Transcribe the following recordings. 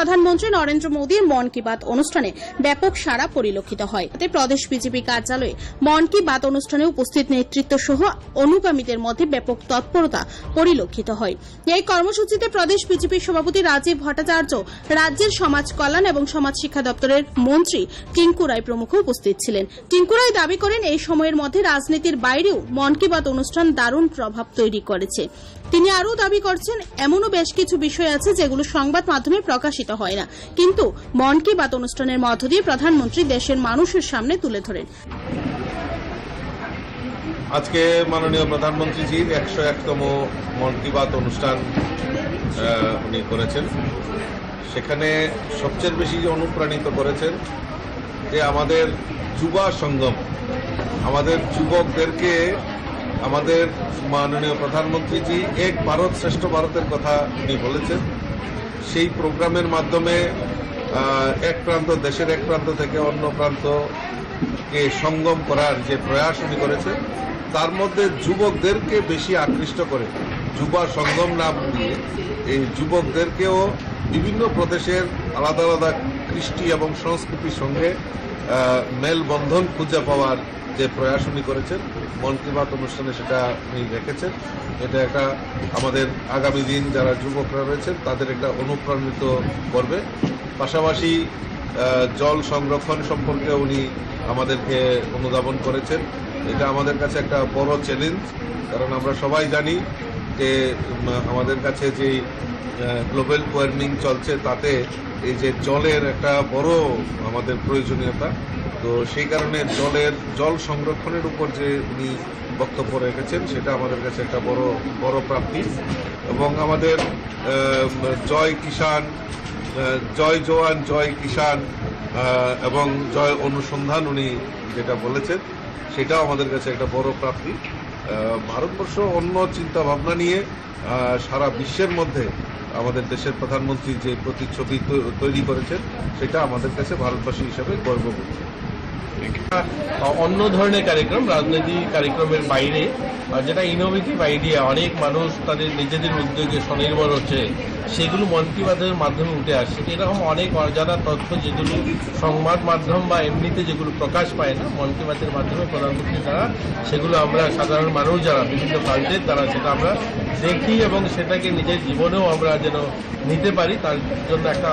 প্রধানমন্ত্রী নরেন্দ্র মোদীর মন কি বাত অনুষ্ঠানে ব্যাপক সাড়া পরিলক্ষিত হয়। এতে প্রদেশ বিজেপি কার্যালয়ে মন কি বাত অনুষ্ঠানে উপস্থিত নেতৃত্ব সহ অনুগামীদের মধ্যে ব্যাপক তৎপরতা পরিলক্ষিত হয়। এই কর্মসূচিতে প্রদেশ বিজেপির সভাপতি রাজীব ভট্টাচার্য, রাজ্যের সমাজ কল্যাণ এবং সমাজ শিক্ষা দপ্তরের মন্ত্রী টিঙ্কু রায় প্রমুখ উপস্থিত ছিলেন। টিঙ্কু রায় দাবি করেন, এই সময়ের মধ্যে রাজনীতির বাইরেও মন কি বাত অনুষ্ঠান দারুণ প্রভাব তৈরি করেছে। তিনি আরও দাবি করছেন, এমনও বেশ কিছু বিষয় আছে যেগুলো সংবাদ মাধ্যমে প্রকাশিত হয় না, কিন্তু মন কি বাত অনুষ্ঠানের মধ্য দিয়ে প্রধানমন্ত্রী দেশের মানুষের সামনে তুলে ধরেন। আজকে মাননীয় প্রধানমন্ত্রীজির 101তম মন কি বাত অনুষ্ঠান উনি করেছেন। সেখানে সবচেয়ে বেশি অনুপ্রাণিত করেছেন যে আমাদের যুবা সঙ্গম, আমাদের যুবকদেরকে আমাদের মাননীয় প্রধানমন্ত্রীজি এক ভারত শ্রেষ্ঠ ভারতের কথা উনি বলেছেন। সেই প্রোগ্রামের মাধ্যমে এক প্রান্ত, দেশের এক প্রান্ত থেকে অন্য প্রান্তকে সঙ্গম করার যে প্রয়াস উনি করেছেন, তার মধ্যে যুবকদেরকে বেশি আকৃষ্ট করে যুবা সঙ্গম নাম দিয়ে এই যুবকদেরকেও বিভিন্ন প্রদেশের আলাদা আলাদা কৃষ্টি এবং সংস্কৃতির সঙ্গে মেলবন্ধন খুঁজে পাওয়ার যে প্রয়াস উনি করেছেন, মন কি বাত অনুষ্ঠানে সেটা উনি রেখেছেন। এটা একটা আমাদের আগামী দিন যারা যুবকরা রয়েছেন তাদের একটা অনুপ্রাণিত করবে। পাশাপাশি জল সংরক্ষণ সম্পর্কে উনি আমাদেরকে অনুধাবন করেছেন। এটা আমাদের কাছে একটা বড় চ্যালেঞ্জ, কারণ আমরা সবাই জানি যে আমাদের কাছে যে গ্লোবাল ওয়ার্মিং চলছে, তাতে এই যে জলের একটা বড় আমাদের প্রয়োজনীয়তা। তো সেই কারণে জল সংরক্ষণের উপর যে উনি বক্তব্য রেখেছেন, সেটা আমাদের কাছে একটা বড় প্রাপ্তি। এবং আমাদের জয় কিষাণ, জয় জওয়ান জয় কিষাণ এবং জয় অনুসন্ধান উনি যেটা বলেছেন, সেটাও আমাদের কাছে একটা বড় প্রাপ্তি। ভারতবর্ষ অন্য চিন্তা ভাবনা নিয়ে সারা বিশ্বের মধ্যে আমাদের দেশের প্রধানমন্ত্রী যে প্রতিচ্ছবি তৈরি করেছেন, সেটা আমাদের কাছে ভারতবাসী হিসেবে গর্ববোধ। অন্য ধরনের কার্যক্রম, রাজনৈতিক কার্যক্রমের বাইরে যেটা ইনোভেটিভ আইডিয়া, অনেক মানুষ তাদের নিজেদের উদ্যোগে স্বনির্ভর হচ্ছে, সেগুলো মন কি বাতের মাধ্যমে উঠে আসছে। এরকম অনেক অজানা তথ্য যেগুলো সংবাদ মাধ্যম বা এমনিতে যেগুলো প্রকাশ পায় না, মন কি বাতের মাধ্যমে প্রধানমন্ত্রী দ্বারা সেগুলো আমরা সাধারণ মানুষ যারা বিভিন্ন প্রান্তের দ্বারা সেটা আমরা দেখি এবং সেটাকে নিজের জীবনেও আমরা যেন নিতে পারি, তার জন্য একটা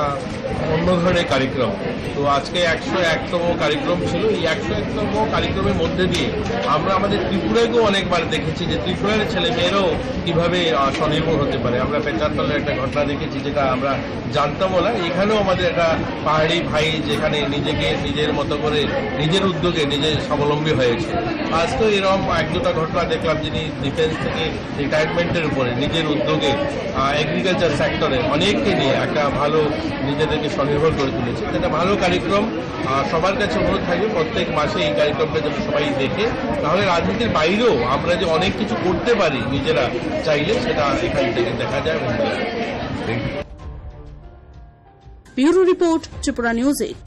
অন্য ধরনের কার্যক্রম। তো আজকে 101তম কার্যক্রম ছিল। এই 101তম কার্যক্রমের মধ্যে দিয়ে আমরা আমাদের ত্রিপুরাকেও অনেকবার দেখেছি যে ত্রিপুরার ছেলে মেয়েরাও কিভাবে স্বনির্ভর হতে পারে। আমরা পেচারতলের একটা ঘটনা দেখেছি যেটা আমরা জানতামও না। এখানেও আমাদের একটা পাহাড়ি ভাই যেখানে নিজেকে নিজের মতো করে নিজের উদ্যোগে নিজে স্বাবলম্বী হয়েছে। আজকেও এরকম এক দুটা ঘটনা দেখলাম, যিনি ডিফেন্স থেকে রিটায়ারমেন্টের উপরে নিজের উদ্যোগে এগ্রিকালচার সেক্টরে অনেককে নিয়ে একটা ভালো নিজেদেরকে স্বনির্ভর করে তুলেছে। এটা ভালো কার্যক্রম। সবার কাছে অনুরোধ থাকবে প্রত্যেক মাসে এই কার্যক্রমটা যেন সবাই দেখে, তাহলে রাজনীতির বাইরেও আমরা যে অনেক কিছু করতে পারি নিজেরা চাইলে, সেটা এখান থেকে দেখা যায়। Bureau report, Tripura news 8।